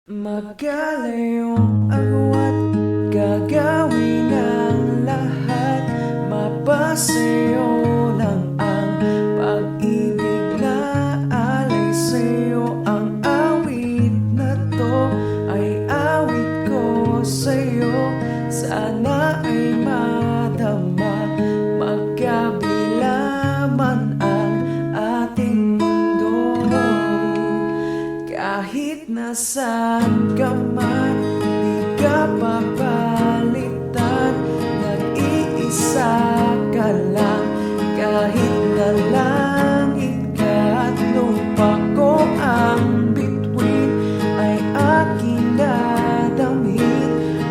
Magalayong agwat, gagawin ang lahat. Mapasayo lang ang pag-ibig na alay sa'yo. Ang awit na to ay awit ko sa'yo. Sana ay madama, magkabila man ang ating mundo. Kahit nasaan ka man, di ka papalitan. Nag-iisa ka lang, kahit na langit ka at lupa ko ang bituin ay aking dadamhin.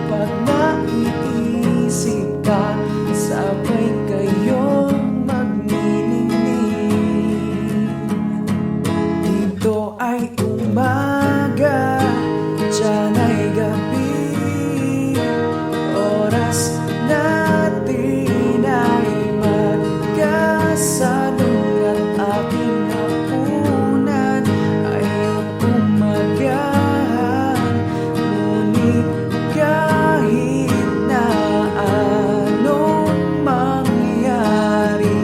Pag naiisip ka, sabay kayong magniningning. Dito ay umaga, diyan ay gabi. Oras natin ay magkasalong at aking hapunan ay ang umagahan. Ngunit kahit na anong mangyari,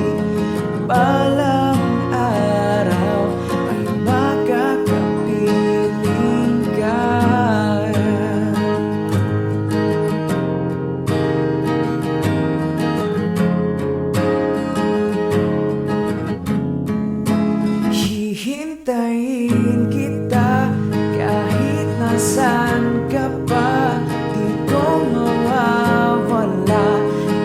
balang araw ay makakapiling ka. Hihintayin kita kahit nasaan ka pa. Di ko mawawala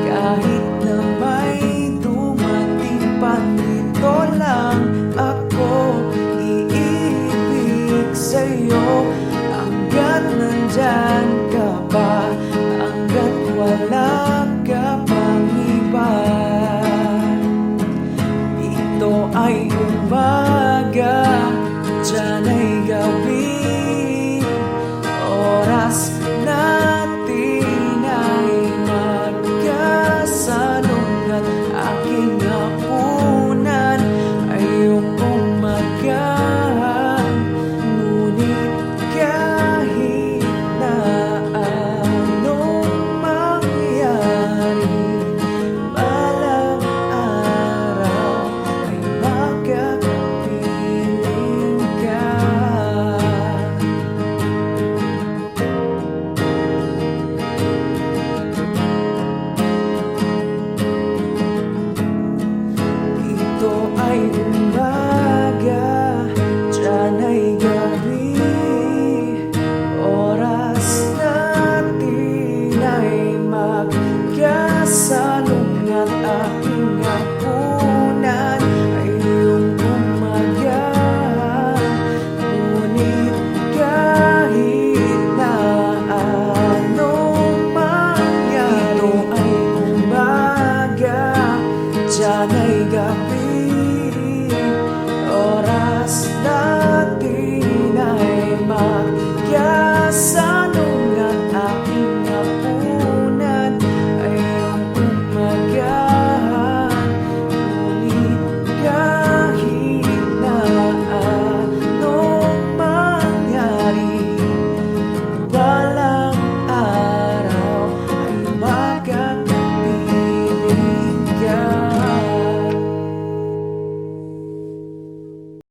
kahit na may dumating pa. Dito lang ako iibig sa'yo hanggat nandyan ka pa, hanggat wala ka pang iba. Ito ay umaga, diyan ay gabi.